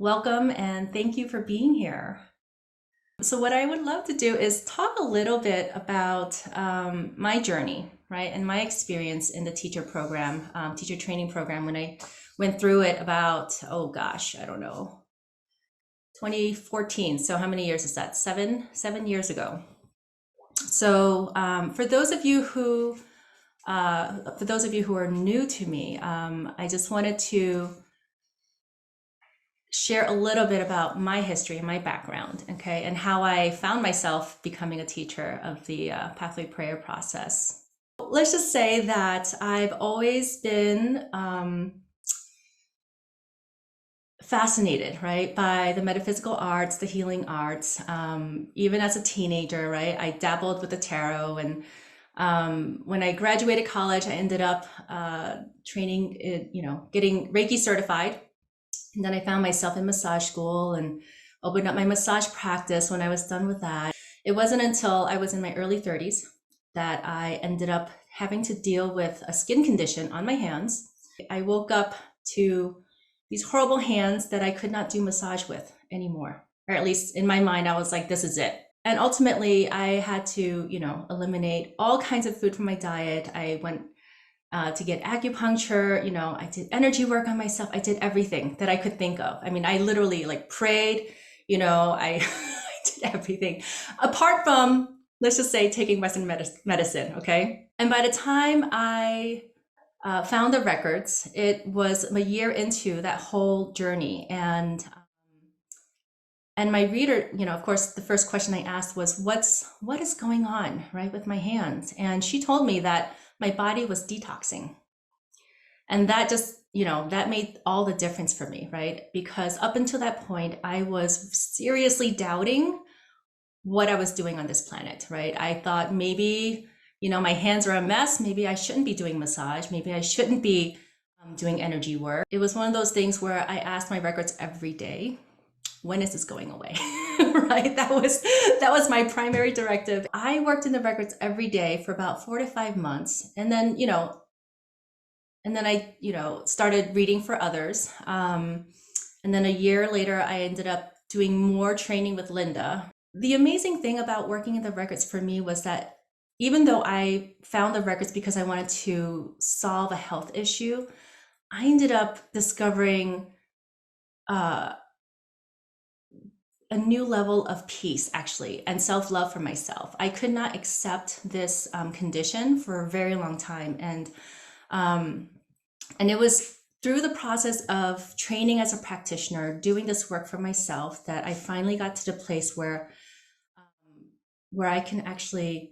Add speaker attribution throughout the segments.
Speaker 1: Welcome and thank you for being here. So what I would love to do is talk a little bit about my journey, right, and my experience in the teacher program, teacher training program when I went through it about, oh gosh, I don't know, 2014. So how many years is that? Seven years ago. So for those of you who are new to me, I just wanted to share a little bit about my history and my background, okay, and how I found myself becoming a teacher of the pathway prayer process. Let's just say that I've always been fascinated, right, by the metaphysical arts, the healing arts. Even as a teenager, right, I dabbled with the tarot, and when I graduated college, I ended up training, getting Reiki certified. And then I found myself in massage school and opened up my massage practice when I was done with that. It wasn't until I was in my early 30s that I ended up having to deal with a skin condition on my hands. I woke up to these horrible hands that I could not do massage with anymore. Or at least in my mind, I was like, this is it. And ultimately, I had to, eliminate all kinds of food from my diet. I went to get acupuncture, I did energy work on myself. I did everything that I could think of. I mean, I literally prayed, I, I did everything apart from, let's just say, taking Western medicine. Okay. And by the time I found the records, it was a year into that whole journey. And my reader, of course, the first question I asked was, what is going on, right, with my hands? And she told me that my body was detoxing. And that just, that made all the difference for me, right? Because up until that point, I was seriously doubting what I was doing on this planet, right? I thought maybe, my hands are a mess. Maybe I shouldn't be doing massage. Maybe I shouldn't be doing energy work. It was one of those things where I asked my records every day, when is this going away? Right? That was my primary directive. I worked in the records every day for about 4 to 5 months. And then, I, started reading for others. And then a year later, I ended up doing more training with Linda. The amazing thing about working in the records for me was that even though I found the records because I wanted to solve a health issue, I ended up discovering a new level of peace, actually, and self-love for myself. I could not accept this condition for a very long time. And it was through the process of training as a practitioner, doing this work for myself, that I finally got to the place where I can actually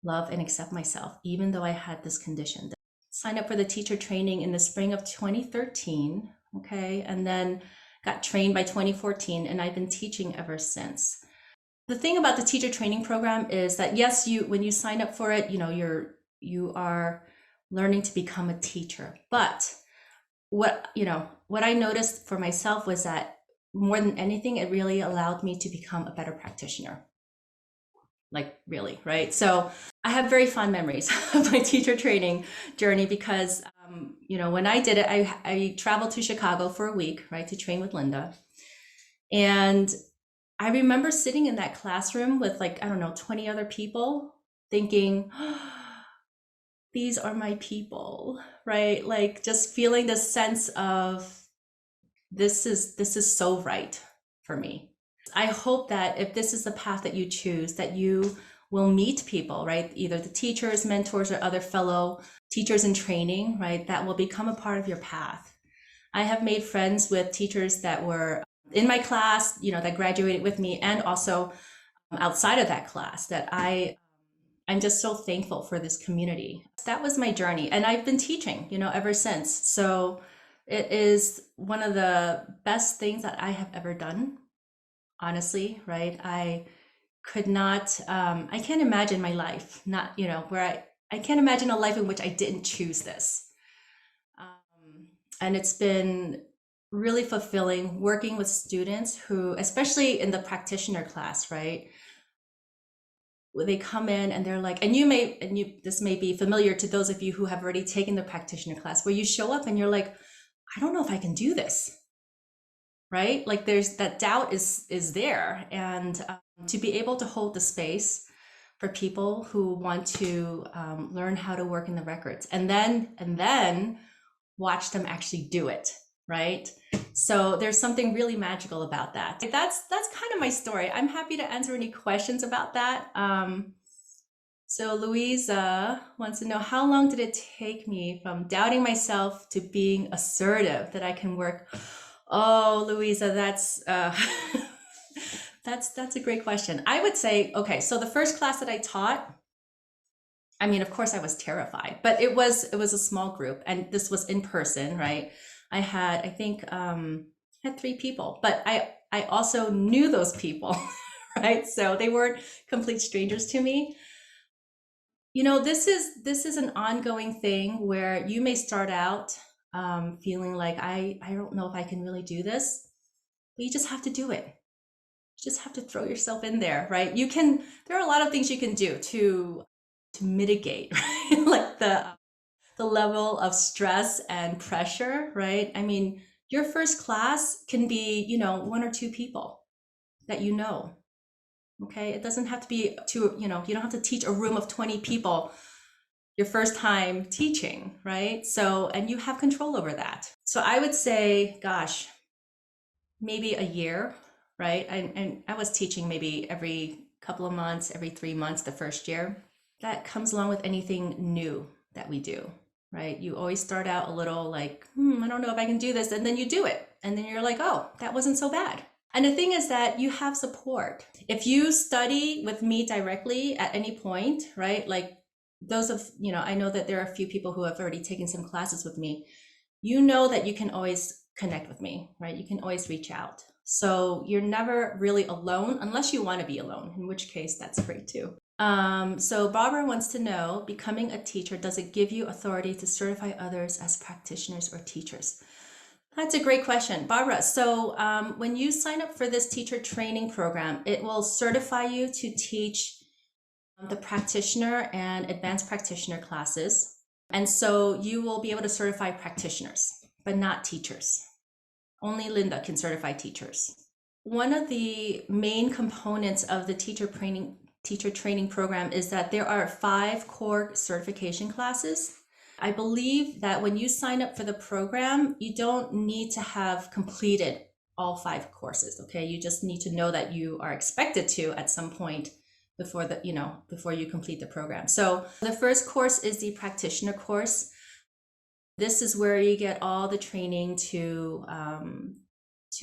Speaker 1: love and accept myself, even though I had this condition. Signed up for the teacher training in the spring of 2013, okay? And then got trained by 2014, and I've been teaching ever since. The thing about the teacher training program is that, yes, when you sign up for it, you are learning to become a teacher. But what I noticed for myself was that more than anything, it really allowed me to become a better practitioner. Really, right? So I have very fond memories of my teacher training journey because when I did it, I traveled to Chicago for a week, right, to train with Linda. And I remember sitting in that classroom with 20 other people thinking, oh, these are my people, right? Just feeling the sense of this is so right for me. I hope that if this is the path that you choose, that you will meet people, right? Either the teachers, mentors, or other fellow teachers in training, right? That will become a part of your path. I have made friends with teachers that were in my class, that graduated with me, and also outside of that class, that I'm just so thankful for this community. That was my journey. And I've been teaching, ever since. So it is one of the best things that I have ever done, honestly, right? I could not, I can't imagine my life not, where I can't imagine a life in which I didn't choose this. And it's been really fulfilling working with students who, especially in the practitioner class, right? They come in and they're like, this may be familiar to those of you who have already taken the practitioner class, where you show up and you're like, I don't know if I can do this, right? Like there's that doubt is there, and to be able to hold the space for people who want to learn how to work in the records, and then watch them actually do it, right? So there's something really magical about that. That's kind of my story. I'm happy to answer any questions about that. So Louisa wants to know, how long did it take me from doubting myself to being assertive that I can work? Oh, Louisa, that's that's a great question. I would say, okay, so the first class that I taught, I mean, of course I was terrified, but it was a small group, and this was in person, right? I had, I think, had 3 people, but I also knew those people, right? So they weren't complete strangers to me. You know, this is an ongoing thing where you may start out feeling like I don't know if I can really do this, but you just have to do it. You just have to throw yourself in there, right? You can. There are a lot of things you can do to mitigate, right? Like the level of stress and pressure, right? I mean, your first class can be, you know, 1 or 2 people that you know. Okay, it doesn't have to be you don't have to teach a room of 20 people your first time teaching, right? So, and you have control over that. So I would say, gosh, maybe a year, right? And I was teaching maybe every couple of months, every 3 months the first year. That comes along with anything new that we do, right? You always start out a little like, I don't know if I can do this. And then you do it. And then you're like, oh, that wasn't so bad. And the thing is that you have support. If you study with me directly at any point, right? Like those of, I know that there are a few people who have already taken some classes with me. You know that you can always connect with me, right? You can always reach out. So you're never really alone unless you want to be alone, in which case that's great too. So Barbara wants to know, becoming a teacher, does it give you authority to certify others as practitioners or teachers? That's a great question, Barbara. So when you sign up for this teacher training program, it will certify you to teach the practitioner and advanced practitioner classes. And so you will be able to certify practitioners, but not teachers. Only Linda can certify teachers. One of the main components of the teacher training program is that there are 5 core certification classes. I believe that when you sign up for the program, you don't need to have completed all 5 courses, okay? You just need to know that you are expected to at some point before you complete the program. So the first course is the practitioner course. This is where you get all the training to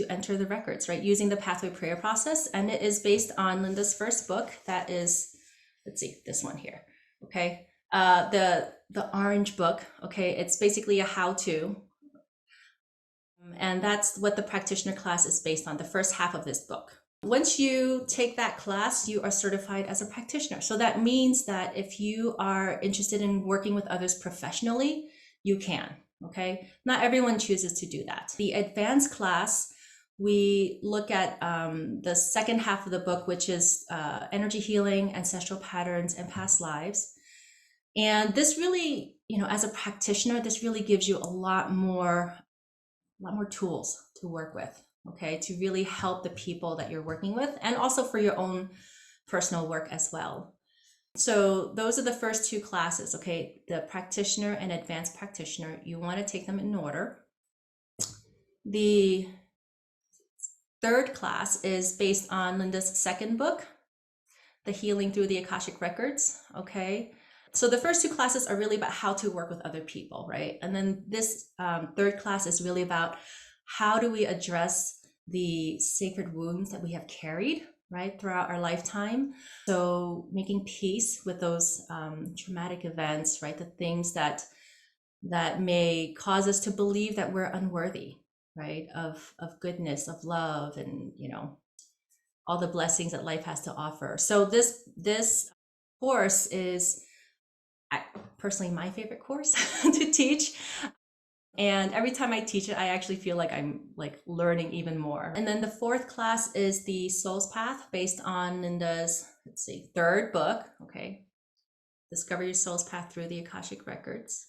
Speaker 1: enter the records, right? Using the pathway prayer process. And it is based on Linda's first book. That is, let's see, this one here. Okay. The orange book. Okay. It's basically a how-to. And that's what the practitioner class is based on, the first half of this book. Once you take that class, you are certified as a practitioner. So that means that if you are interested in working with others professionally, you can, okay? Not everyone chooses to do that. The advanced class, we look at the second half of the book, which is energy healing, ancestral patterns, and past lives. And this really, as a practitioner, this really gives you a lot more tools to work with, okay, to really help the people that you're working with, and also for your own personal work as well. So those are the first 2 classes, okay, the practitioner and advanced practitioner. You want to take them in order. The third class is based on Linda's second book, The Healing Through the Akashic Records, okay? So the first 2 classes are really about how to work with other people, right? And then this third class is really about how do we address the sacred wounds that we have carried, right, throughout our lifetime. So making peace with those traumatic events, right, the things that may cause us to believe that we're unworthy, right, of goodness, of love, and all the blessings that life has to offer. So this course is personally my favorite course to teach. And every time I teach it, I actually feel like I'm like learning even more. And then the fourth class is the Soul's Path, based on Linda's, third book, okay? Discover Your Soul's Path Through the Akashic Records.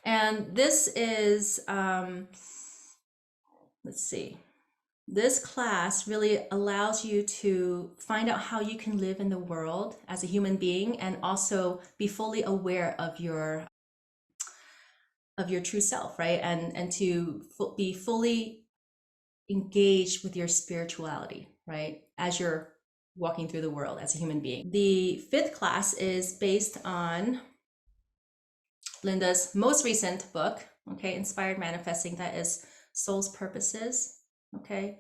Speaker 1: And this is let's see. This class really allows you to find out how you can live in the world as a human being and also be fully aware of your true self, right? And to be fully engaged with your spirituality, right? As you're walking through the world as a human being. The 5th class is based on Linda's most recent book, okay, Inspired Manifesting, that is Soul's Purposes, okay?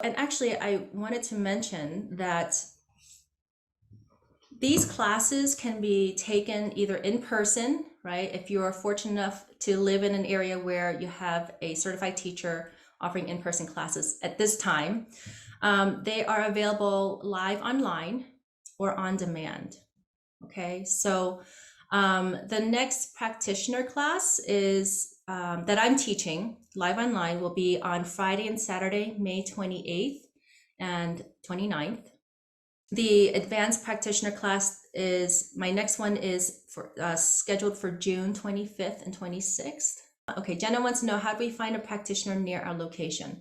Speaker 1: And actually, I wanted to mention that these classes can be taken either in person, right? If you're fortunate enough to live in an area where you have a certified teacher offering in-person classes at this time, they are available live online or on demand, okay? So the next practitioner class is that I'm teaching live online will be on Friday and Saturday, May 28th and 29th. The advanced practitioner class is, my next one is for scheduled for June 25th and 26th. Okay, Jenna wants to know, how do we find a practitioner near our location?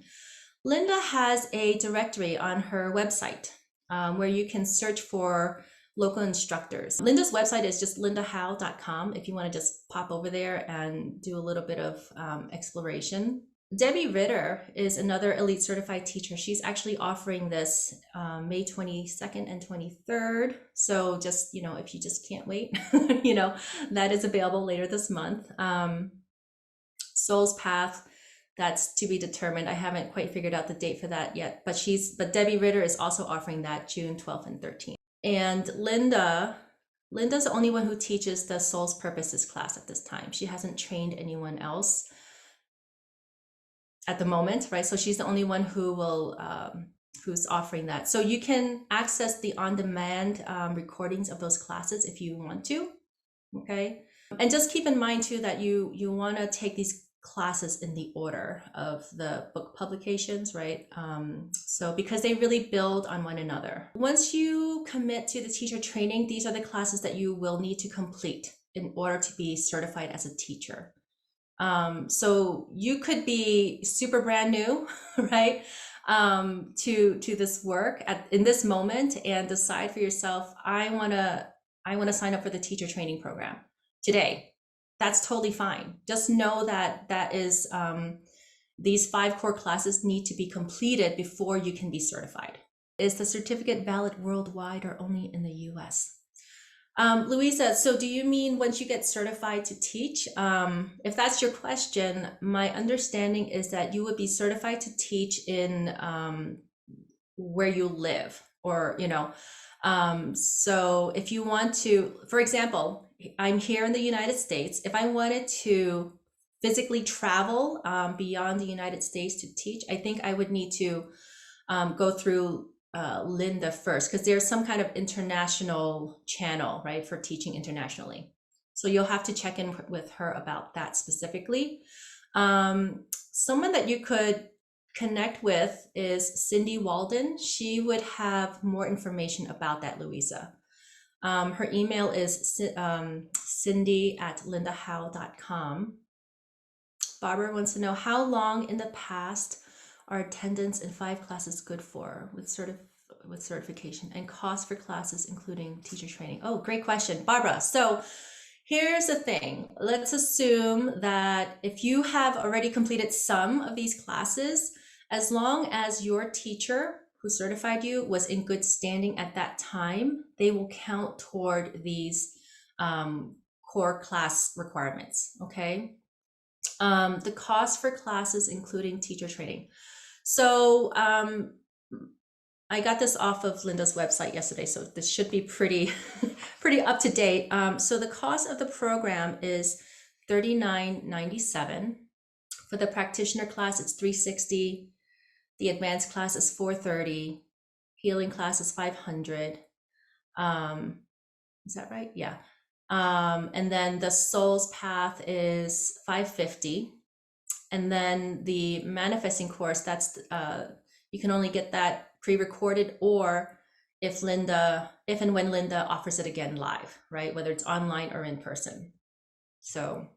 Speaker 1: Linda has a directory on her website where you can search for local instructors. Linda's website is just lindahowe.com if you want to just pop over there and do a little bit of exploration. Debbie Ritter is another elite certified teacher. She's actually offering this May 22nd and 23rd. So just, you know, if you just can't wait, you know, that is available later this month. Soul's Path, that's to be determined. I haven't quite figured out the date for that yet, but Debbie Ritter is also offering that June 12th and 13th. And Linda's the only one who teaches the Soul's Purposes class at this time. She hasn't trained anyone else at the moment, right? So she's the only one who will who's offering that. So you can access the on-demand recordings of those classes if you want to, okay? And just keep in mind too that you want to take these classes in the order of the book publications, right? So because they really build on one another. Once you commit to the teacher training, these are the classes that you will need to complete in order to be certified as a teacher. So you could be super brand new, right? To this work in this moment and decide for yourself, I want to sign up for the teacher training program today. That's totally fine. Just know that is these 5 core classes need to be completed before you can be certified. Is the certificate valid worldwide or only in the US? Louisa, so do you mean once you get certified to teach? If that's your question, my understanding is that you would be certified to teach in where you live, or, you know, so if you want to, for example, I'm here in the United States. If I wanted to physically travel beyond the United States to teach, I think I would need to go through Linda first, because there's some kind of international channel, right, for teaching internationally. So you'll have to check in with her about that specifically. Someone that you could connect with is Cindy Walden. She would have more information about that, Louisa. Her email is cindy@lindahowe.com. Barbara wants to know, how long in the past are attendance in 5 classes good for with certification, and cost for classes including teacher training? Oh, great question, Barbara. So here's the thing. Let's assume that if you have already completed some of these classes, as long as your teacher who certified you was in good standing at that time, they will count toward these core class requirements, okay? The cost for classes including teacher training. So I got this off of Linda's website yesterday, so this should be pretty up to date. So the cost of the program is $39.97. For the practitioner class, it's $360. The advanced class is $430. Healing class is $500. Is that right? Yeah. And then the Soul's Path is $550. And then the manifesting course, that's you can only get that pre-recorded, or if and when Linda offers it again live, right? Whether it's online or in person. So,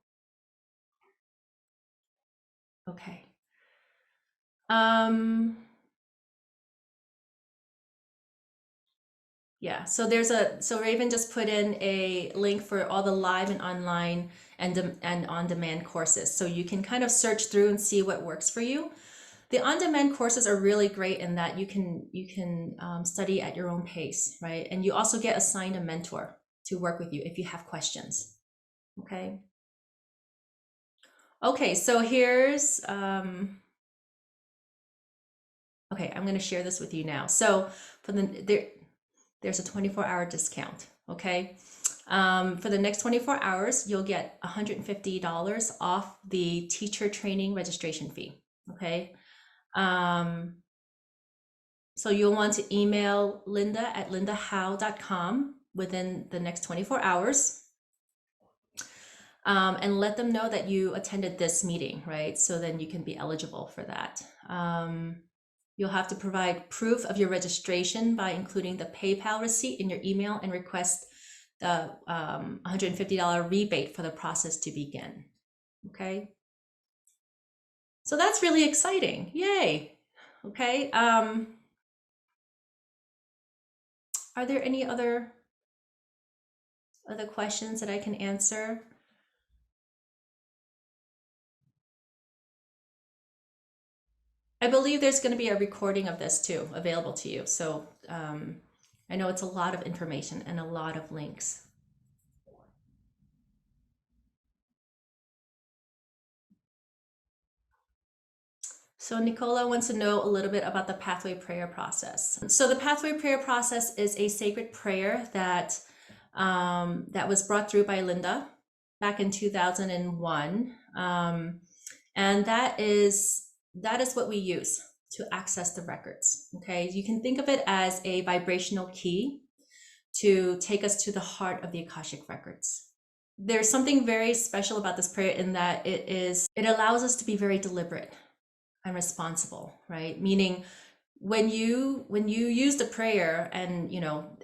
Speaker 1: okay. Yeah, so Raven just put in a link for all the live and online and on-demand courses. So you can kind of search through and see what works for you. The on-demand courses are really great in that you can study at your own pace, right? And you also get assigned a mentor to work with you if you have questions. Okay. Okay, so here's okay, I'm going to share this with you now. So for there's a 24-hour discount. Okay. For the next 24 hours, you'll get $150 off the teacher training registration fee. Okay. So you'll want to email linda@lindahowe.com within the next 24 hours and let them know that you attended this meeting, right? So then you can be eligible for that. You'll have to provide proof of your registration by including the PayPal receipt in your email and request the $150 rebate for the process to begin. Okay. So that's really exciting. Yay. Okay. Are there any other questions that I can answer? I believe there's going to be a recording of this too available to you. So I know it's a lot of information and a lot of links. So Nicola wants to know a little bit about the pathway prayer process. So the pathway prayer process is a sacred prayer that that was brought through by Linda back in 2001, and that is what we use to access the records. Okay, you can think of it as a vibrational key to take us to the heart of the Akashic Records. There's something very special about this prayer in that it allows us to be very deliberate and responsible, right? Meaning when you use the prayer and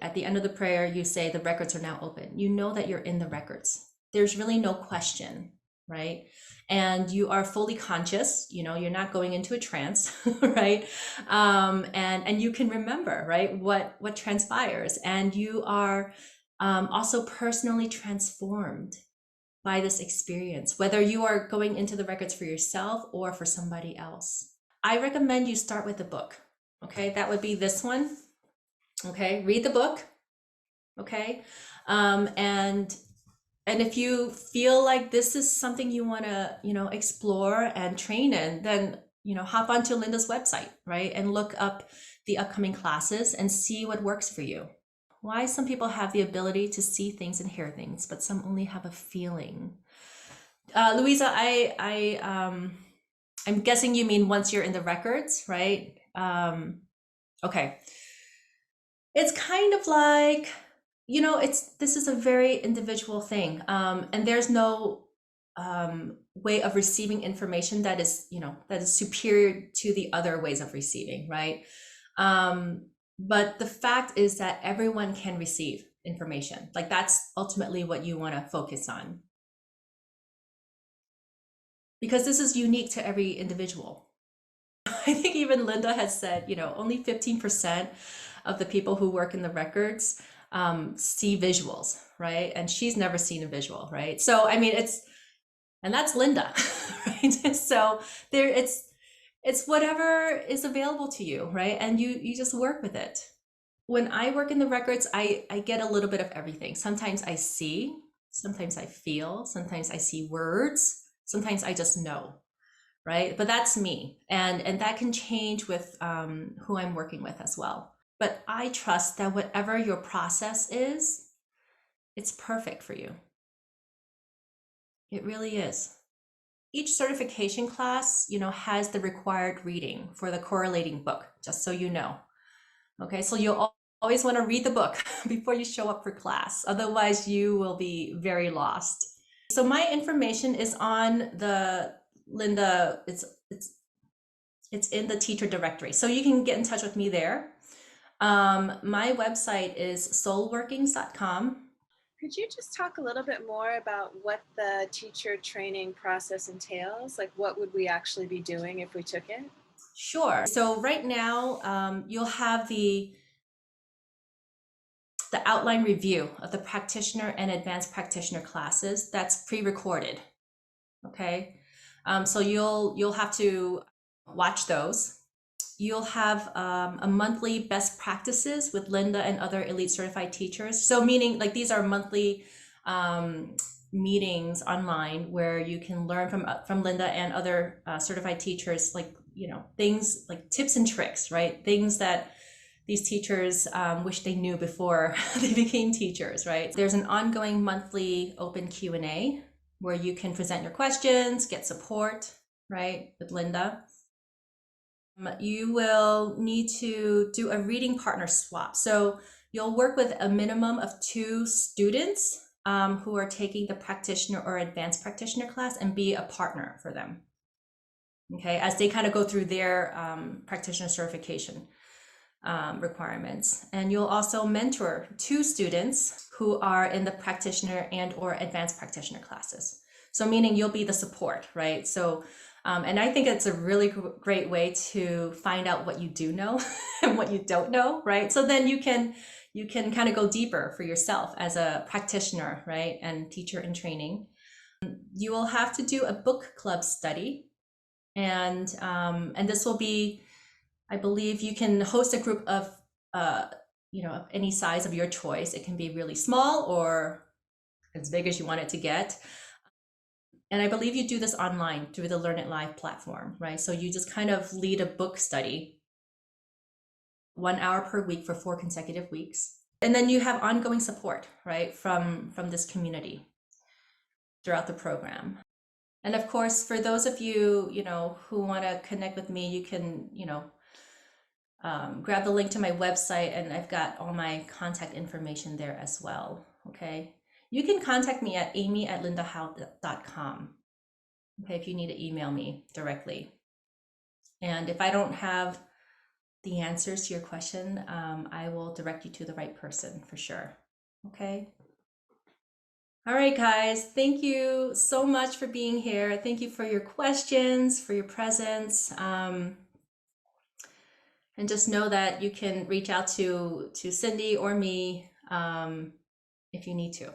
Speaker 1: at the end of the prayer you say the records are now open, you know that you're in the records. There's really no question, right? And you are fully conscious, you're not going into a trance, right? And you can remember, right, what transpires, and you are also personally transformed by this experience, whether you are going into the records for yourself or for somebody else. I recommend you start with the book. Okay, that would be this one. Okay, read the book. Okay, and if you feel like this is something you want to explore and train in, then hop onto Linda's website, right, and look up the upcoming classes and see what works for you. Why some people have the ability to see things and hear things, but some only have a feeling. Louisa, I'm guessing you mean once you're in the records, right? Okay. It's kind of like, this is a very individual thing. And there's no way of receiving information that is superior to the other ways of receiving, right? But the fact is that everyone can receive information. Like that's ultimately what you want to focus on. Because this is unique to every individual. I think even Linda has said, only 15% of the people who work in the records see visuals, right? And she's never seen a visual, right? So, I mean, and that's Linda, right? So it's whatever is available to you, right? And you just work with it. When I work in the records, I get a little bit of everything. Sometimes I see, sometimes I feel, sometimes I see words, sometimes I just know, right? But that's me. And that can change with who I'm working with as well. But I trust that whatever your process is, it's perfect for you. It really is. Each certification class, has the required reading for the correlating book, just so you know. Okay, so you'll always want to read the book before you show up for class. Otherwise, you will be very lost. So my information is on the Linda, it's in the teacher directory. So you can get in touch with me there. My website is soulworkings.com.
Speaker 2: Could you just talk a little bit more about what the teacher training process entails? Like what would we actually be doing if we took it?
Speaker 1: Sure. So right now, you'll have the outline review of the practitioner and advanced practitioner classes. That's pre-recorded. Okay. So you'll have to watch those. You'll have a monthly best practices with Linda and other elite certified teachers. So meaning like these are monthly meetings online where you can learn from Linda and other certified teachers, like, things like tips and tricks, right? Things that these teachers wish they knew before they became teachers, right? There's an ongoing monthly open Q&A where you can present your questions, get support, right, with Linda. You will need to do a reading partner swap. So you'll work with a minimum of 2 students who are taking the practitioner or advanced practitioner class and be a partner for them. Okay, as they kind of go through their practitioner certification requirements. And you'll also mentor 2 students who are in the practitioner and or advanced practitioner classes. So meaning you'll be the support, right? So, and I think it's a really great way to find out what you do know and what you don't know, right? So then you can kind of go deeper for yourself as a practitioner, right? And teacher in training. You will have to do a book club study, and this will be, I believe you can host a group of, of any size of your choice. It can be really small or as big as you want it to get. And I believe you do this online through the Learn It Live platform, right? So you just kind of lead a book study 1 hour per week for 4 consecutive weeks. And then you have ongoing support, right, from this community throughout the program. And of course, for those of you, who want to connect with me, you can, grab the link to my website, and I've got all my contact information there as well. Okay. You can contact me at amy@lindahowe.com. Okay. If you need to email me directly. And if I don't have the answers to your question, I will direct you to the right person for sure. Okay. All right, guys. Thank you so much for being here. Thank you for your questions, for your presence. And just know that you can reach out to Cindy or me if you need to.